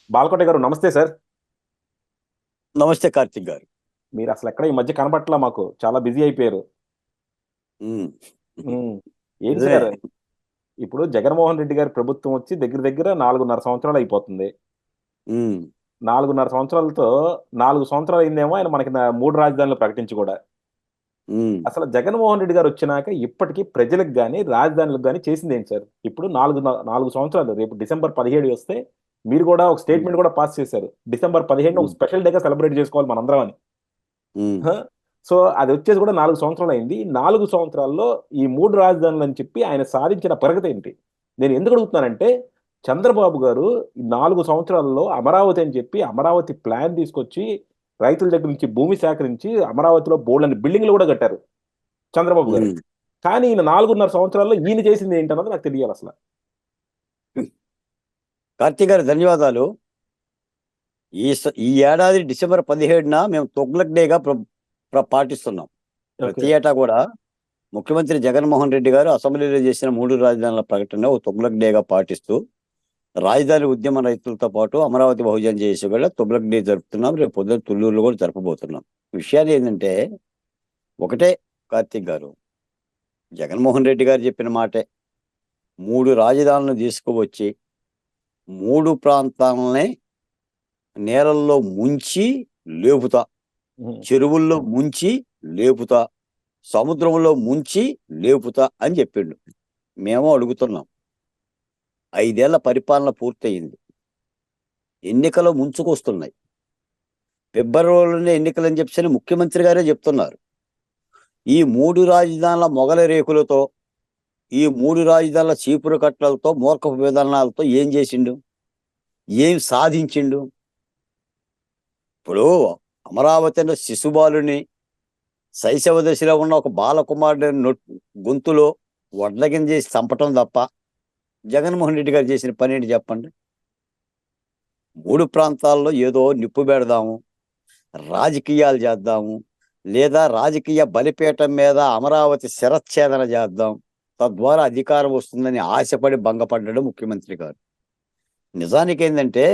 బాలకోట గారు నమస్తే సార్. నమస్తే కార్తిక్ గారు. మీరు అసలు ఎక్కడ ఈ మధ్య కనబట్లా, మాకు చాలా బిజీ అయిపోయారు. ఉమ్, ఉమ్. ఏంటి నిజమే. సార్, ఇప్పుడు జగన్మోహన్ రెడ్డి గారి ప్రభుత్వం వచ్చి దగ్గర దగ్గర 4.5 సంవత్సరాలు అయిపోతుంది. ఉమ్, 4.5 సంవత్సరాలతో 4 సంవత్సరాలు అయిందేమో ఆయన మనకి మూడు రాజధానులు ప్రకటించి కూడా. ఉమ్. అసలు జగన్మోహన్ రెడ్డి గారు వచ్చినాక ఇప్పటికీ ప్రజలకు కానీ రాజధానులకు కానీ చేసింది ఏంటి సార్? ఇప్పుడు 4 సంవత్సరాలు, రేపు డిసెంబర్ 17 వస్తే మీరు కూడా ఒక ఉమ్, స్టేట్మెంట్ కూడా పాస్ చేశారు, డిసెంబర్ 15 ఒక ఉమ్, స్పెషల్ డేగా సెలబ్రేట్ చేసుకోవాలి మనందరం అని. ఉమ్, హ? సో అది వచ్చేసి కూడా 4 సంవత్సరాలు అయింది. 4 సంవత్సరాల్లో ఈ మూడు రాజధానులు అని చెప్పి ఆయన సాధించిన ప్రగతి ఏంటి? నేను ఎందుకు అడుగుతున్నానంటే, చంద్రబాబు గారు ఈ 4 సంవత్సరాల్లో అమరావతి అని చెప్పి అమరావతి ప్లాన్ తీసుకొచ్చి రైతుల దగ్గర నుంచి భూమి సేకరించి అమరావతిలో బోల్డని బిల్డింగ్లు కూడా కట్టారు చంద్రబాబు గారు. ఉమ్. కానీ ఈయన 4.5 సంవత్సరాల్లో ఈయన చేసింది ఏంటన్నది నాకు తెలియాలి అసలు. కార్తిక్ గారు ధన్యవాదాలు. ఈ ఏడాది డిసెంబర్ 17న మేము తొగ్లక్ డేగా పాటిస్తున్నాం. ఓకే. ప్రతి ఏటా కూడా ముఖ్యమంత్రి జగన్మోహన్ రెడ్డి గారు అసెంబ్లీలో చేసిన మూడు రాజధానుల ప్రకటన ఓ తొగ్లక్ డేగా పాటిస్తూ రాజధాని ఉద్యమ రైతులతో పాటు అమరావతి బహుజన చేసి కూడా తొగ్లక్ డే జరుపుతున్నాం. రేపు పొద్దున తుళ్ళూరులో కూడా జరపబోతున్నాం. విషయాలు ఏంటంటే ఒకటే కార్తిక్ గారు, జగన్మోహన్ రెడ్డి గారు చెప్పిన మాటే, మూడు రాజధానులను తీసుకువచ్చి మూడు ప్రాంతాలని నేలల్లో ముంచి లేపుతా, ఉమ్. చెరువుల్లో ముంచి లేపుతా, సముద్రంలో ముంచి లేపుతా అని చెప్పిండు. మేము అడుగుతున్నాం, 5 ఏళ్ల పరిపాలన పూర్తయింది, ఎన్నికలు ముంచుకొస్తున్నాయి, ఫిబ్రవరిలోనే ఎన్నికలు అని చెప్పి ముఖ్యమంత్రి గారే చెప్తున్నారు. ఈ మూడు రాజధానుల మొగల రేకులతో, ఈ మూడు రాజధానుల చీపురు కట్టలతో, మూర్ఖపు విధానాలతో ఏం చేసిండు, ఏం సాధించిండు? ఇప్పుడు అమరావతిలో శిశుబాలుని, శైశవ దశలో ఉన్న ఒక బాలకుమారుడి గొంతులో వడ్లగిన చేసి చంపటం తప్ప జగన్మోహన్ రెడ్డి గారు చేసిన పని ఏంటి చెప్పండి? మూడు ప్రాంతాల్లో ఏదో నిప్పు పెడదాము, రాజకీయాలు చేద్దాము, లేదా రాజకీయ బలిపీఠం మీద అమరావతి శిరచ్ఛేదన చేద్దాం, తద్వారా అధికారం వస్తుందని ఆశపడి భంగపడ్డాడు ముఖ్యమంత్రి గారు. నిజానికి ఏంటంటే,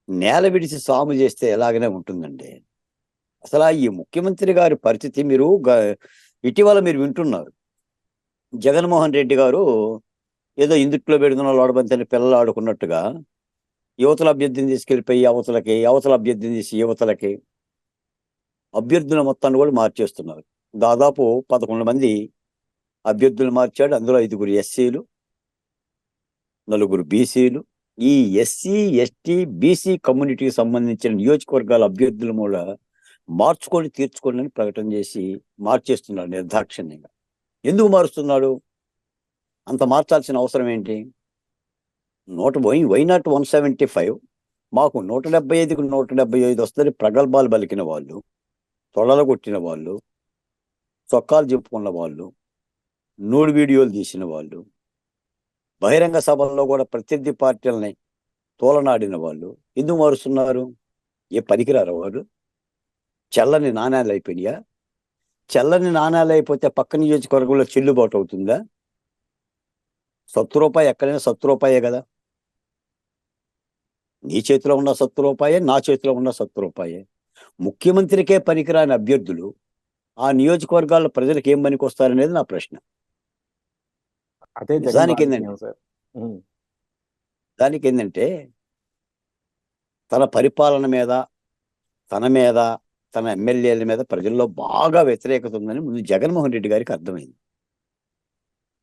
నేల విడిచి సాము చేస్తే ఎలాగనే ఉంటుందండి. అసలు ఈ ముఖ్యమంత్రి గారి పరిస్థితి మీరు ఇటీవల మీరు వింటున్నారు. జగన్మోహన్ రెడ్డి గారు ఏదో ఇందుట్లో పెడుతున్న లోడబంతిని పిల్లలు ఆడుకున్నట్టుగా యువతల అభ్యర్థిని తీసుకెళ్ళిపోయి అవతలకి, అవతల అభ్యర్థిని తీసి యువతలకి, అభ్యర్థుల మొత్తాన్ని కూడా మార్చేస్తున్నారు. దాదాపు 11 మంది అభ్యర్థులు మార్చాడు. అందులో 5 ఎస్సీలు, 4 బీసీలు. ఈ ఎస్సీ, ఎస్టీ, బీసీ కమ్యూనిటీకి సంబంధించిన నియోజకవర్గాల అభ్యర్థులు కూడా మార్చుకొని తీర్చుకోండి అని ప్రకటన చేసి మార్చేస్తున్నాడు నిర్దాక్షిణ్యంగా. ఎందుకు మారుస్తున్నాడు? అంత మార్చాల్సిన అవసరం ఏంటి? వైనాట్ 175, మాకు 175కి 175 వస్తుంది ప్రగల్భాలు పలికిన వాళ్ళు, తొడలు కొట్టిన వాళ్ళు, చొక్కాలు చెప్పుకున్న వాళ్ళు, నూడు వీడియోలు తీసిన వాళ్ళు, బహిరంగ సభల్లో కూడా ప్రత్యర్థి పార్టీలని తోలనాడిన వాళ్ళు ఎందుకు మారుస్తున్నారు? ఏ పనికిరారు వారు? చల్లని నాణ్యాలు అయిపోయినాయా? చల్లని నాణ్యాలు అయిపోతే పక్క నియోజకవర్గంలో చెల్లుబాటు అవుతుందా? ₹100 ఎక్కడైనా ₹100 కదా. నీ చేతిలో ఉన్న ₹100, నా చేతిలో ఉన్న ₹100. ముఖ్యమంత్రికే పనికిరాని అభ్యర్థులు ఆ నియోజకవర్గాల్లో ప్రజలకు ఏం పనికి వస్తారనేది నా ప్రశ్న. అదే జగన్ నిజానికి ఏంటంటే రాజకీయం సార్. ఉమ్. దానికి ఏంటంటే తన పరిపాలన మీద, తన మీద, తన ఎమ్మెల్యేల మీద ప్రజల్లో బాగా వ్యతిరేకత ఉందని ముందు జగన్మోహన్ రెడ్డి గారికి అర్థమైంది.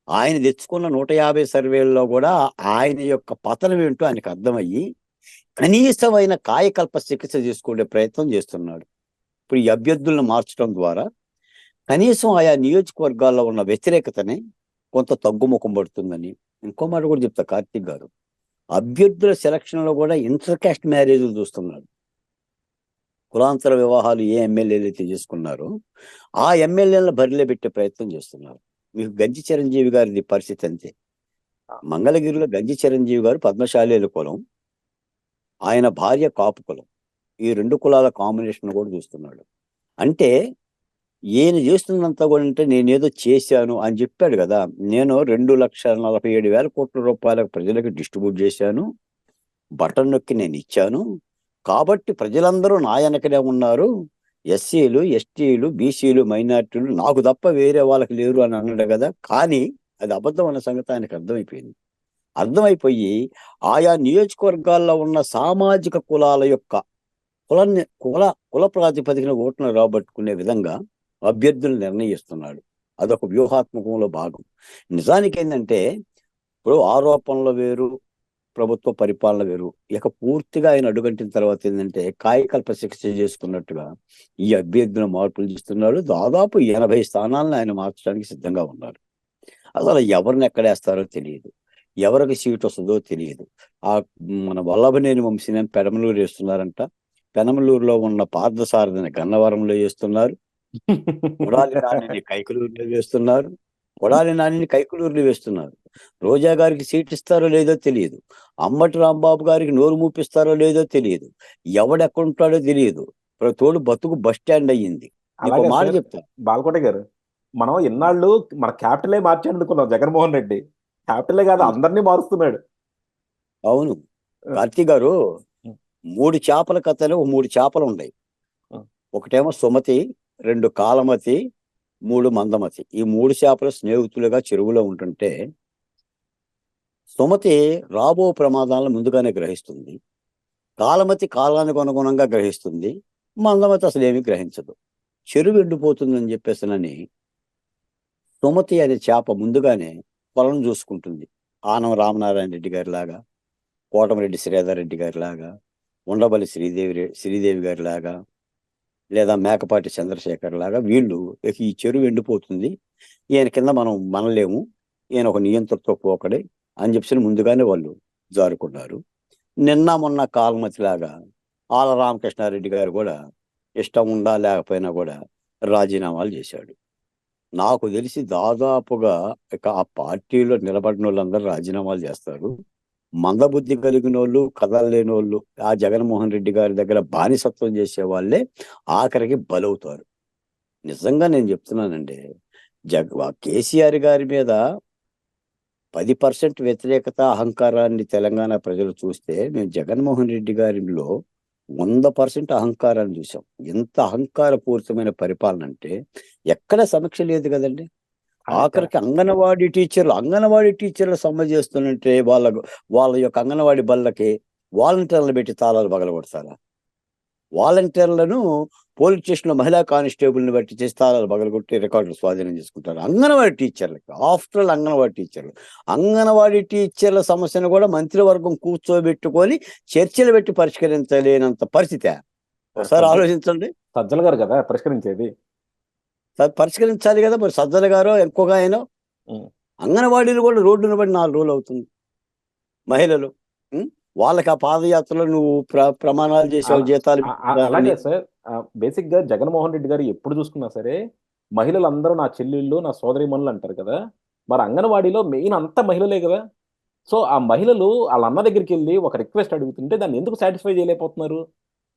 ఆయన తెచ్చుకున్న 150 సర్వేల్లో కూడా ఆయన యొక్క పతనం ఏంటో ఆయనకు అర్థమయ్యి కనీసమైన కాయకల్ప చికిత్స చేసుకునే ప్రయత్నం చేస్తున్నాడు. ఇప్పుడు ఈ అభ్యర్థులను మార్చడం ద్వారా కనీసం ఆయా నియోజకవర్గాల్లో ఉన్న వ్యతిరేకతని కొంత తగ్గుముఖం పడుతుందని. ఇంకో మాట కూడా చెప్తా కార్తీక్ గారు, అభ్యర్థుల సెలక్షన్లో కూడా ఇంటర్ కాస్ట్ మ్యారేజ్లు చూస్తున్నాడు. కులాంతర వివాహాలు ఏ ఎమ్మెల్యేలు అయితే చేసుకున్నారో ఆ ఎమ్మెల్యేలను బరిలో పెట్టే ప్రయత్నం చేస్తున్నారు. మీకు గంజి చిరంజీవి గారి పరిస్థితి అంతే. మంగళగిరిలో గంజి చిరంజీవి గారు పద్మశాలీల కులం, ఆయన భార్య కాపు కులం. ఈ 2 కులాల కాంబినేషన్ కూడా చూస్తున్నాడు. అంటే ఈయన చేస్తున్నంత కూడా అంటే నేనేదో చేశాను అని చెప్పాడు కదా. నేను 2,47,000 కోట్ల రూపాయలకు ప్రజలకు డిస్ట్రిబ్యూట్ చేశాను, బటన్ నొక్కి నేను ఇచ్చాను కాబట్టి ప్రజలందరూ నా వెనకనే ఉన్నారు. ఎస్సీలు, ఎస్టీలు, బీసీలు, మైనార్టీలు నాకు తప్ప వేరే వాళ్ళకి లేరు అని అన్నాడు కదా. కానీ అది అబద్ధం అన్న సంగతి ఆయనకు అర్థమైపోయింది. అర్థమైపోయి ఆయా నియోజకవర్గాల్లో ఉన్న సామాజిక కులాల యొక్క కుల కుల ప్రాతిపదికన ఓట్లను రాబట్టుకునే విధంగా అభ్యర్థులు నిర్ణయిస్తున్నాడు. అదొక వ్యూహాత్మకంలో భాగం. నిజానికి ఏంటంటే ఇప్పుడు ఆరోపణలు వేరు, ప్రభుత్వ పరిపాలన వేరు. ఇక పూర్తిగా ఆయన అడుగంటిన తర్వాత ఏంటంటే కాయకల్ప శిక్ష చేసుకున్నట్టుగా ఈ అభ్యర్థులను మార్పులు చేస్తున్నాడు. దాదాపు 80 స్థానాలను ఆయన మార్చడానికి సిద్ధంగా ఉన్నారు. అసలు ఎవరిని ఎక్కడేస్తారో తెలియదు, ఎవరికి సీట్ వస్తుందో తెలియదు. ఆ మన వల్లభనేని వంశీని పెడమలూరు వేస్తున్నారంట. పెనమలూరులో ఉన్న పార్థసారథిని గన్నవరంలో వేస్తున్నారు. కొడాలి నానిని కైకలూరులో వేస్తున్నారు. కొడాలి నానిని కైకలూరులో వేస్తున్నారు. రోజా గారికి సీట్ ఇస్తారో లేదో తెలియదు. అంబటి రాంబాబు గారికి నోరు మూపిస్తారో లేదో తెలియదు. ఎవడెక్కడుంటాడో తెలియదు. తోడు బతుకు బస్ స్టాండ్ అయ్యింది. నీకు అలాగే మాట సార్ చెప్తా, బాలకోట గారు, మనం ఇన్నాళ్ళు మన క్యాపిటలే మార్చాలనుకున్నాం జగన్మోహన్ రెడ్డి. క్యాపిటలే కాదు, అందరినీ మారుస్తున్నాడు. అవును కార్తీక్ గారు, 3 చేపల కథలు 3 చేపలు ఉన్నాయి. ఒకటేమో సుమతి, 2 కాలమతి, 3 మందమతి. ఈ 3 చేపలు స్నేహితులుగా చెరువులో ఉంటుంటే సుమతి రాబో ప్రమాదాలను ముందుగానే గ్రహిస్తుంది. కాలమతి కాలానికి అనుగుణంగా గ్రహిస్తుంది. మందమతి అసలు ఏమీ గ్రహించదు. చెరువు ఎండిపోతుందని చెప్పేసినని సుమతి అనే చేప ముందుగానే పొలం చూసుకుంటుంది. ఆనం రామనారాయణ రెడ్డి గారి లాగా, కోటమిరెడ్డి శ్రీధర్ రెడ్డి గారి లాగా, ఉండబల్లి శ్రీదేవి గారి లాగా, లేదా మేకపాటి చంద్రశేఖర్ లాగా వీళ్ళు ఈ చెరువు ఎండిపోతుంది, ఈయన కింద మనం మనలేము, ఈయన ఒక నియంత్రణతో పోకడే అని చెప్పి ముందుగానే వాళ్ళు జారుకున్నారు. నిన్న మొన్న కాలమతి లాగా ఆల రామకృష్ణారెడ్డి గారు కూడా ఇష్టం ఉండా లేకపోయినా కూడా రాజీనామాలు చేశాడు. నాకు తెలిసి దాదాపుగా ఇక ఆ పార్టీలో నిలబడిన వాళ్ళందరూ రాజీనామాలు చేస్తారు. మందబుద్ధి కలిగిన వాళ్ళు, కదలలేని వాళ్ళు, ఆ జగన్మోహన్ రెడ్డి గారి దగ్గర బానిసత్వం చేసే వాళ్ళే ఆఖరికి బలవుతారు. నిజంగా నేను చెప్తున్నానండి, కేసీఆర్ గారి మీద 10% వ్యతిరేకత, అహంకారాన్ని తెలంగాణ ప్రజలు చూస్తే, మేము జగన్మోహన్ రెడ్డి గారిలో 100% అహంకారాన్ని చూసాం. ఎంత అహంకారపూరితమైన పరిపాలన అంటే ఎక్కడ సమీక్ష లేదు కదండి. ఆఖరికి అంగన్వాడీ టీచర్లు సమ్మె చేస్తున్నట్టే వాళ్ళ యొక్క అంగన్వాడీ బళ్ళకి వాలంటీర్లు పెట్టి తాళాలు పగలగొడతారా? వాలంటీర్లను పోలీస్ స్టేషన్లో మహిళా కానిస్టేబుల్ని బట్టి చేసి తాళాలు పగలగొట్టి రికార్డులు స్వాధీనం చేసుకుంటారు. అంగన్వాడీ టీచర్లకి, ఆఫ్టర్ ఆల్ అంగన్వాడీ టీచర్ల సమస్యను కూడా మంత్రివర్గం కూర్చోబెట్టుకొని చర్చలు పెట్టి పరిష్కరించలేనంత పరిస్థితి. ఒకసారి ఆలోచించండి. సజ్జల గారు కదా పరిష్కరించేది. పరిష్కరించాలి కదా. మరి సజ్జల గారో ఎక్కువగా అయినా అంగన్వాడీలు కూడా రోడ్డున పడి 4 రోజులు అవుతుంది. మహిళలు వాళ్ళకి ఆ పాదయాత్రలో నువ్వు ప్రమాణాలు చేసావు, జీతాలు. అలాగే సార్, బేసిక్ గా జగన్మోహన్ రెడ్డి గారు ఎప్పుడు చూసుకున్నా సరే మహిళలందరూ నా చెల్లెళ్ళు, నా సోదరీమణులు అంటారు కదా. మరి అంగన్వాడీలో మెయిన్ అంతా మహిళలే కదా. సో ఆ మహిళలు వాళ్ళ అన్న దగ్గరికి వెళ్ళి ఒక రిక్వెస్ట్ అడుగుతుంటే దాన్ని ఎందుకు సాటిస్ఫై చేయలేకపోతున్నారు?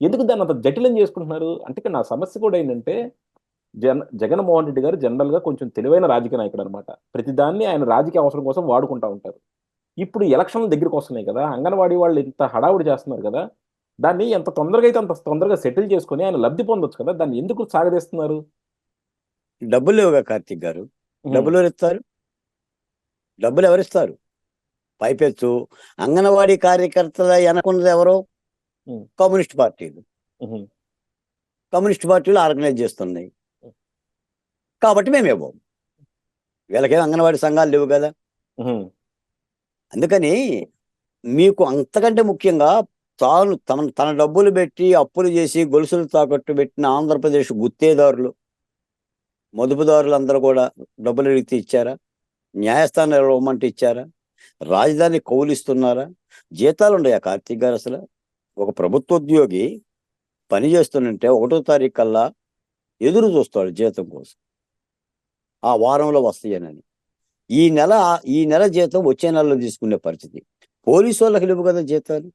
ఎందుకు దాన్ని అంత జటిలం చేసుకుంటున్నారు? అంటే నా సమస్య కూడా ఏంటంటే, జగన్మోహన్ రెడ్డి గారు జనరల్ గా కొంచెం తెలివైన రాజకీయ నాయకుడు అనమాట. ప్రతిదాన్ని ఆయన రాజకీయ అవసరం కోసం వాడుకుంటా ఉంటారు. ఇప్పుడు ఎలక్షన్లు దగ్గరికి వస్తున్నాయి కదా, అంగన్వాడీ వాళ్ళు ఇంత హడావుడి చేస్తున్నారు కదా, దాన్ని ఎంత తొందరగా అయితే అంత తొందరగా సెటిల్ చేసుకొని ఆయన లబ్ధి పొందొచ్చు కదా. దాన్ని ఎందుకు సాగదీస్తున్నారు? డబ్బులు లేవుగా కార్తీక్ గారు. డబ్బులు ఎవరు ఇస్తారు? డబ్బులు ఎవరిస్తారు? పైపెచ్చు అంగన్వాడీ కార్యకర్తల వెనకున్నది ఎవరు? కమ్యూనిస్ట్ పార్టీలు ఆర్గనైజ్ చేస్తున్నాయి కాబట్టి మేము ఇవ్వం. వీళ్ళకేం అంగన్వాడీ సంఘాలు లేవు కదా. అందుకని మీకు అంతకంటే ముఖ్యంగా తన డబ్బులు పెట్టి అప్పులు చేసి గొలుసులు తాకట్టు పెట్టిన ఆంధ్రప్రదేశ్ గుత్తేదారులు, మదుపుదారులు అందరూ కూడా డబ్బులు అడిగితే ఇచ్చారా? న్యాయస్థానాలు ఇవ్వమంటే ఇచ్చారా? రాజధాని కౌలిస్తున్నారా? జీతాలు ఉన్నాయా కార్తీక్ గారు? అసలు ఒక ప్రభుత్వోద్యోగి పని చేస్తుంటే 1వ తారీఖు కల్లా ఎదురు చూస్తాడు జీతం కోసం, ఆ వారంలో వస్తాయనని. ఈ నెల జీతం వచ్చే నెలలో తీసుకునే పరిస్థితి. పోలీసు వాళ్ళకి లేవు కదా జీతాలు,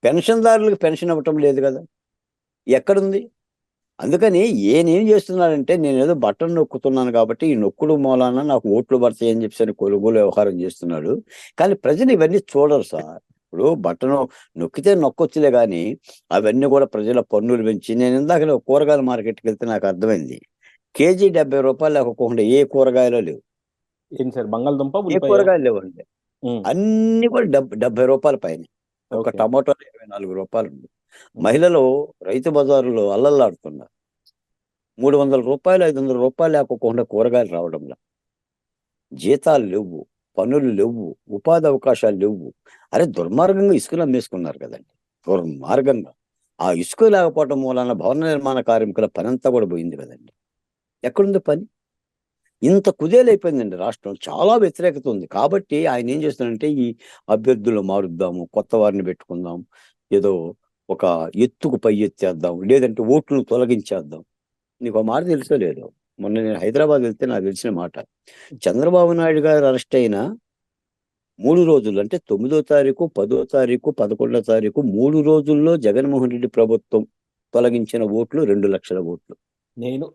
పెన్షన్దారులకు పెన్షన్ ఇవ్వటం లేదు కదా, ఎక్కడుంది? అందుకని ఏం చేస్తున్నాడంటే, నేను ఏదో బటన్ నొక్కుతున్నాను కాబట్టి ఈ నొక్కుడు మూలాన నాకు ఓట్లు పడతాయి అని చెప్పి కొనుగోలు వ్యవహారం చేస్తున్నాడు. కానీ ప్రజలు ఇవన్నీ చూడరు సార్. ఇప్పుడు బట్టను నొక్కితే నొక్కొచ్చులే కానీ అవన్నీ కూడా ప్రజల పన్నులు పెంచి, నేను ఇందాక కూరగాయల మార్కెట్కి వెళ్తే నాకు అర్థమైంది, కేజీ 70 రూపాయలు లేకపోకుండా ఏ కూరగాయలు లేవు. ఏంటి సార్, బంగాళదుంప, ఏ ఉల్లిపాయ? కూరగాయలు లేవండి. అన్ని కూడా 70 రూపాయల పైన. ఒక ఓకే. టమాటో 24 రూపాయలు ఉంది. మహిళలు రైతు బజారులో అల్లల్లాడుతున్నారు. 300 రూపాయలు 500 రూపాయలు లేకపోకుండా కూరగాయలు రావడంలా. జీతాలు లేవు, పనులు లేవు, ఉపాధి అవకాశాలు లేవు. అరే దుర్మార్గంగా ఇసుకలు అమ్మేసుకున్నారు కదండి, దుర్మార్గంగా. ఆ ఇసుక లేకపోవడం మూలాన భవన నిర్మాణ కార్మికుల పని అంతా కూడా పోయింది కదండి. ఎక్కడుంది పని? ఇంత కుదేలైపోయిందండి రాష్ట్రం, చాలా వ్యతిరేకత ఉంది. కాబట్టి ఆయన ఏం చేస్తున్నాడంటే, ఈ అభ్యర్థులు మారుద్దాము, కొత్త వారిని పెట్టుకుందాం, ఏదో ఒక ఎత్తుకు పై ఎత్తేద్దాం, లేదంటే ఓట్లను తొలగించేద్దాం. నీకు ఆ మాట తెలుసో లేదో, మొన్న నేను హైదరాబాద్ వెళ్తే నాకు తెలిసిన మాట, చంద్రబాబు నాయుడు గారు అరెస్ట్ అయిన 3 రోజులు, అంటే 9వ తారీఖు, 10వ తారీఖు, 11వ తారీఖు, 3 రోజుల్లో జగన్మోహన్ రెడ్డి ప్రభుత్వం తొలగించిన ఓట్లు 2 లక్షల ఓట్లు. నేను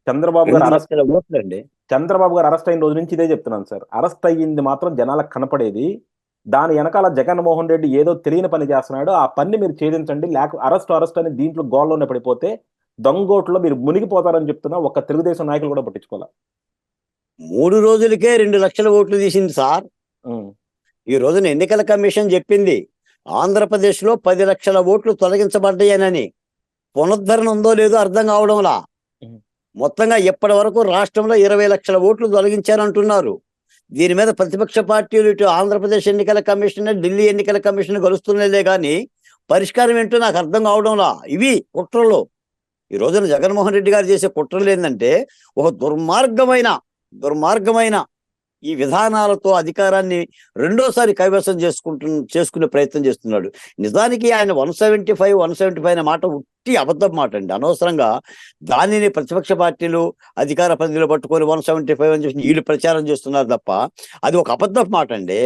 చంద్రబాబు గారు 2 అరెస్ట్ లక్షల ఓట్లు అండి. చంద్రబాబు గారు అరెస్ట్ అయిన రోజు నుంచి ఇదే చెప్తున్నాను సార్. అరెస్ట్ అయ్యింది మాత్రం జనాలకు కనపడేది, దాని వెనకాల జగన్మోహన్ రెడ్డి ఏదో తెలియని పని చేస్తున్నాడు, ఆ పని మీరు ఛేదించండి, లేక అరెస్ట్ అని దీంట్లో గోల్లోనే పడిపోతే దొంగోట్లో మీరు మునిగిపోతారని చెప్తున్నా ఒక్క తెలుగుదేశం నాయకులు కూడా పట్టించుకోవాలి. 3 రోజులకే 2 లక్షల ఓట్లు తీసింది సార్. ఈ రోజున ఎన్నికల కమిషన్ చెప్పింది, ఆంధ్రప్రదేశ్లో 10 లక్షల ఓట్లు తొలగించబడ్డాయనని. పునరుద్ధరణ ఉందో లేదో అర్థం కావడంలా. మొత్తంగా ఇప్పటి వరకు రాష్ట్రంలో 20 లక్షల ఓట్లు తొలగించారంటున్నారు. దీని మీద ప్రతిపక్ష పార్టీలు ఇటు ఆంధ్రప్రదేశ్ ఎన్నికల కమిషన్, ఢిల్లీ ఎన్నికల కమిషన్ గలుస్తున్నదే కానీ పరిష్కారం ఏంటో నాకు అర్థం కావడంలా. ఇవి కుట్రలు. ఈ రోజున జగన్మోహన్ రెడ్డి గారు చేసే కుట్రలు ఏంటంటే, ఒక దుర్మార్గమైన ఈ విధానాలతో అధికారాన్ని రెండోసారి కైవసం చేసుకునే ప్రయత్నం చేస్తున్నాడు. నిజానికి ఆయన 175 అనే మాట ఉట్టి అబద్ధం మాట అండి. అనవసరంగా దానిని ప్రతిపక్ష పార్టీలు అధికార ప్రతినిధులు పట్టుకొని 175 అని చెప్పి వీళ్ళు ప్రచారం చేస్తున్నారు తప్ప, అది ఒక అబద్ధం మాట అండి.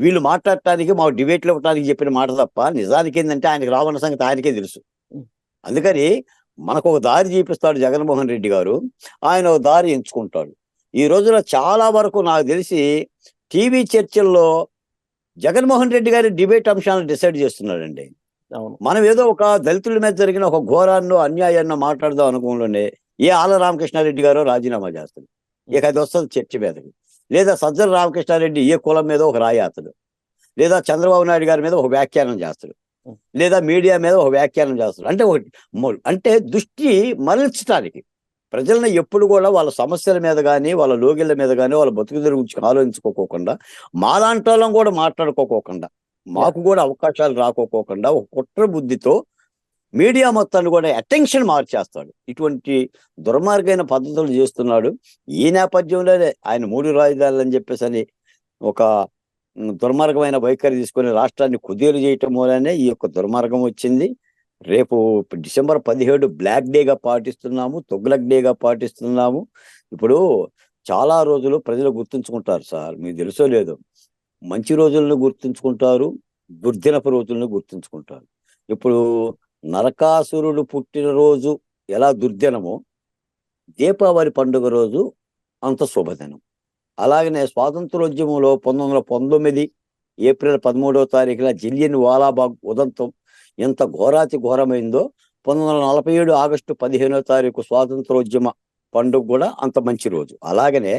వీళ్ళు మాట్లాడటానికి, మా డిబేట్లు ఇవ్వడానికి చెప్పిన మాట తప్ప, నిజానికి ఏంటంటే ఆయనకు రావన్న సంగతి ఆయనకే తెలుసు. అందుకని మనకు ఒక దారి చూపిస్తాడు జగన్మోహన్ రెడ్డి గారు, ఆయన ఒక దారి ఎంచుకుంటాడు. ఈ రోజున చాలా వరకు నాకు తెలిసి టీవీ చర్చల్లో జగన్మోహన్ రెడ్డి గారి డిబేట్ అంశాలను డిసైడ్ చేస్తున్నాడండి. మనం ఏదో ఒక దళితుల మీద జరిగిన ఒక ఘోరాన్నో అన్యాయాన్నో మాట్లాడదాం అనుకోండి, ఏ ఆల రామకృష్ణారెడ్డి గారో రాజీనామా చేస్తాడు, ఇక అది వస్తుంది చర్చ మీదకి. లేదా సజ్జల రామకృష్ణారెడ్డి ఏ కులం మీద ఒక రాయాతడు, లేదా చంద్రబాబు నాయుడు గారి మీద ఒక వ్యాఖ్యానం చేస్తాడు, లేదా మీడియా మీద ఒక వ్యాఖ్యానం చేస్తాడు. అంటే దృష్టి మరల్చడానికి, ప్రజలను ఎప్పుడు కూడా వాళ్ళ సమస్యల మీద కానీ, వాళ్ళ లోగిళ్ళ మీద కానీ, వాళ్ళ బతుకుదల గురించి ఆలోచించుకోకుండా, మాలాంటి వాళ్ళం కూడా మాట్లాడుకోకుండా, మాకు కూడా అవకాశాలు రాకోకుండా, ఒక కుట్ర బుద్ధితో మీడియా మొత్తాన్ని కూడా అటెన్షన్ మార్చేస్తాడు. ఇటువంటి దుర్మార్గమైన పద్ధతులు చేస్తున్నాడు. ఈ నేపథ్యంలోనే ఆయన 3 రాజధానులు అని చెప్పేసి ఒక దుర్మార్గమైన వైఖరి తీసుకొని రాష్ట్రాన్ని కుదేలు చేయటం మూలనే ఈ యొక్క దుర్మార్గం వచ్చింది. రేపు డిసెంబర్ 17 బ్లాక్ డేగా పాటిస్తున్నాము, తొగ్లక్ డేగా పాటిస్తున్నాము. ఇప్పుడు చాలా రోజులు ప్రజలు గుర్తుంచుకుంటారు సార్, మీకు తెలుసో లేదో. మంచి రోజులను గుర్తుంచుకుంటారు, దుర్దినపు రోజులను గుర్తుంచుకుంటారు. ఇప్పుడు నరకాసురుడు పుట్టినరోజు ఎలా దుర్దినమో, దీపావళి పండుగ రోజు అంత శుభదినం. అలాగనే స్వాతంత్రోద్యమంలో 1919 ఏప్రిల్ 13వ తారీఖున జలియన్ వాలాబాగ్ ఉదంతం ఎంత ఘోరాతి ఘోరమైందో, 1947 ఆగస్టు 15వ తారీఖు స్వాతంత్రోద్యమ పండుగ కూడా అంత మంచి రోజు. అలాగనే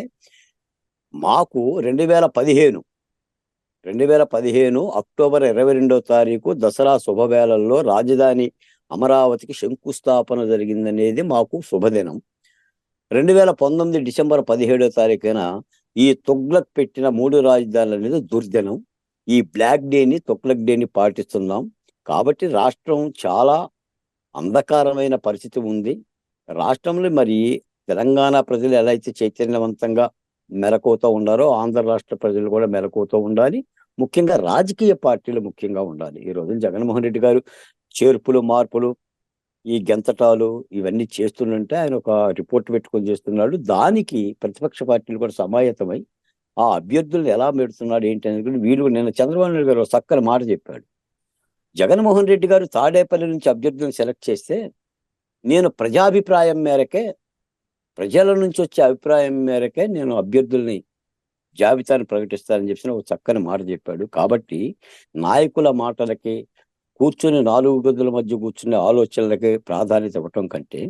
మాకు 2015 అక్టోబర్ 22వ తారీఖు దసరా శుభవేళల్లో రాజధాని అమరావతికి శంకుస్థాపన జరిగిందనేది మాకు శుభదినం. 2019 డిసెంబర్ 17వ తారీఖున ఈ తొగ్లక్ పెట్టిన 3 రాజధానులు అనేది దుర్దినం. ఈ బ్లాక్ డేని, తొగ్లక్ డేని పాటిస్తున్నాం. కాబట్టి రాష్ట్రం చాలా అంధకారమైన పరిస్థితి ఉంది. రాష్ట్రంలో మరి తెలంగాణ ప్రజలు ఎలా అయితే చైతన్యవంతంగా మెలకువతో ఉన్నారో, ఆంధ్ర రాష్ట్ర ప్రజలు కూడా మెలకువతో ఉండాలి. ముఖ్యంగా రాజకీయ పార్టీలు ముఖ్యంగా ఉండాలి. ఈ రోజు జగన్మోహన్ రెడ్డి గారు చేర్పులు, మార్పులు, ఈ గెంతటాలు ఇవన్నీ చేస్తుంటే ఆయన ఒక రిపోర్ట్ పెట్టుకొని చేస్తున్నాడు. దానికి ప్రతిపక్ష పార్టీలు కూడా సమాయత్తమై ఆ అభ్యర్థులను ఎలా పెడుతున్నాడు ఏంటి అనేది వీళ్ళు నిన్న చంద్రబాబు నాయుడు గారు చక్కని మాట చెప్పాడు. జగన్మోహన్ రెడ్డి గారు తాడేపల్లి నుంచి అభ్యర్థులను సెలెక్ట్ చేస్తే, నేను ప్రజాభిప్రాయం మేరకే, ప్రజల నుంచి వచ్చే అభిప్రాయం మేరకే నేను అభ్యర్థుల్ని జాబితాను ప్రకటిస్తారని చెప్పి ఒక చక్కని మాట చెప్పాడు. కాబట్టి నాయకుల మాటలకి, కూర్చొని 4 గదుల మధ్య కూర్చునే ఆలోచనలకి ప్రాధాన్యత ఇవ్వటం కంటే,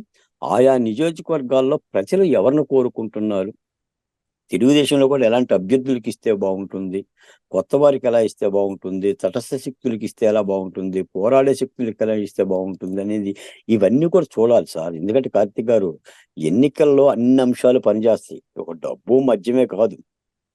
ఆయా నియోజకవర్గాల్లో ప్రజలు ఎవరిని కోరుకుంటున్నారు? తెలుగుదేశంలో కూడా ఎలాంటి అభ్యర్థులకి ఇస్తే బాగుంటుంది, కొత్త వారికి ఎలా ఇస్తే బాగుంటుంది, తటస్థ శక్తులకి ఇస్తే ఎలా బాగుంటుంది, పోరాడే శక్తులకి ఎలా ఇస్తే బాగుంటుంది అనేది ఇవన్నీ కూడా చూడాలి సార్. ఎందుకంటే కార్తీక్ గారు, ఎన్నికల్లో అన్ని అంశాలు పనిచేస్తాయి. ఒక డబ్బు మద్యమే కాదు,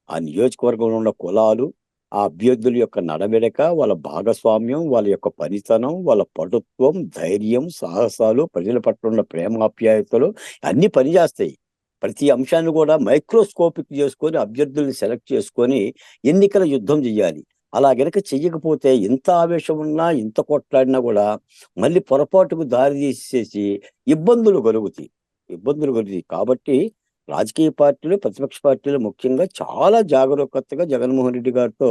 ఆ నియోజకవర్గంలో ఉన్న కులాలు, ఆ అభ్యర్థుల యొక్క నడవడిక, వాళ్ళ భాగస్వామ్యం, వాళ్ళ యొక్క పనితనం, వాళ్ళ పటుత్వం, ధైర్యం, సాహసాలు, ప్రజల పట్ల ఉన్న ప్రేమాప్యాయతలు అన్ని పనిచేస్తాయి. ప్రతి అంశాన్ని కూడా మైక్రోస్కోపిక్ చేసుకొని అభ్యర్థుల్ని సెలెక్ట్ చేసుకొని ఎన్నికల యుద్ధం చెయ్యాలి. అలా గనక చెయ్యకపోతే ఎంత ఆవేశం ఉన్నా, ఎంత కొట్లాడినా కూడా మళ్ళీ పొరపాటుకు దారి తీసేసి ఇబ్బందులు కలుగుతాయి. కాబట్టి రాజకీయ పార్టీలు, ప్రతిపక్ష పార్టీలు ముఖ్యంగా చాలా జాగరూకతగా జగన్మోహన్ రెడ్డి గారితో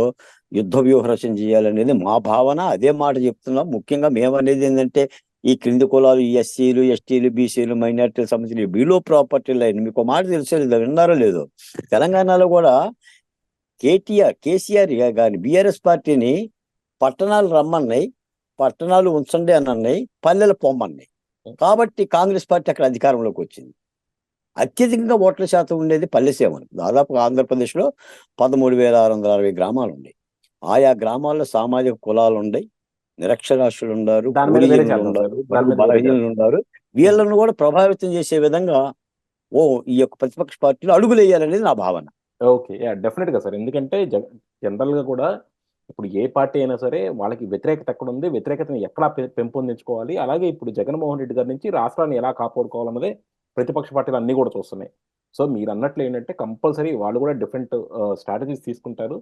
యుద్ధ వ్యూహరచన చేయాలనేది మా భావన. అదే మాట చెప్తున్నాం. ముఖ్యంగా మేమనేది ఏంటంటే, ఈ క్రింది కులాలు, ఈ ఎస్సీలు, ఎస్టీలు, బీసీలు, మైనార్టీలకు సంబంధించిన బిలో ప్రాపర్టీ లైన్, మీకు మాట తెలుసో లేదో, విన్నారో లేదో, తెలంగాణలో కూడా కేసీఆర్ గాని బీఆర్ఎస్ పార్టీని పట్టణాలు రమ్మన్నాయి, పట్టణాలు ఉంచండి అని అన్నాయి, పల్లెలు పొమ్మన్నాయి. కాబట్టి కాంగ్రెస్ పార్టీ అక్కడ అధికారంలోకి వచ్చింది. అత్యధికంగా ఓట్ల శాతం ఉండేది పల్లెసీమలు. దాదాపు ఆంధ్రప్రదేశ్లో 13,660 గ్రామాలు ఉన్నాయి. ఆయా గ్రామాల్లో సామాజిక కులాలు ఉన్నాయి, నిరక్షరాస్యులు ఉన్నారు, దాని మీద వేరే బహుజనులు చేద్దాం సార్, ఉన్నారు, దాని మీద వేరే బలహీనులు చేద్దాం. ఉన్నారు. వీళ్ళను కూడా ప్రభావితం చేసే విధంగా ఈ యొక్క ప్రతిపక్ష పార్టీలు అడుగులు వేయాలనేది నా భావన. ఓకే, డెఫినెట్ గా సార్. ఎందుకంటే జనరల్ గా కూడా ఇప్పుడు ఏ పార్టీ అయినా సరే వాళ్ళకి వ్యతిరేకత ఎక్కడ ఉంది, వ్యతిరేకతను ఎక్కడ పెంపొందించుకోవాలి, అలాగే ఇప్పుడు జగన్మోహన్ రెడ్డి గారి నుంచి రాష్ట్రాన్ని ఎలా కాపాడుకోవాలన్నదే ప్రతిపక్ష పార్టీలు అన్ని కూడా చూస్తున్నాయి. సో మీరు అన్నట్లు ఏంటంటే కంపల్సరీ వాళ్ళు కూడా డిఫరెంట్ స్ట్రాటజీస్ తీసుకుంటారు.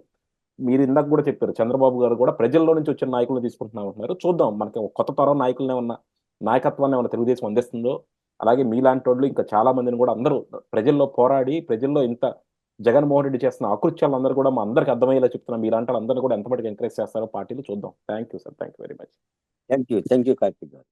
మీరు ఇందాక కూడా చెప్పారు, చంద్రబాబు గారు కూడా ప్రజల్లో నుంచి వచ్చిన నాయకులను తీసుకుంటున్నాం అంటున్నారు. చూద్దాం, మనకి ఒక కొత్త తరం నాయకులనే ఉన్న నాయకత్వాన్ని ఏమన్నా తెలుగుదేశం అందిస్తుందో, అలాగే మీలాంటి వాళ్ళు ఇంకా చాలా మందిని కూడా అందరూ ప్రజల్లో పోరాడి, ప్రజల్లో ఇంత జగన్మోహన్ రెడ్డి చేస్తున్న అకృత్యాలు అందరూ కూడా మా అందరికి అర్థమయ్యేలా చెప్తున్నాం. మీలాంటి అందరూ కూడా ఎంత మటుకు ఎంకరేజ్ చేస్తారో పార్టీలు చూద్దాం. Thank you sir, thank you very much. Thank you Karthik గారు.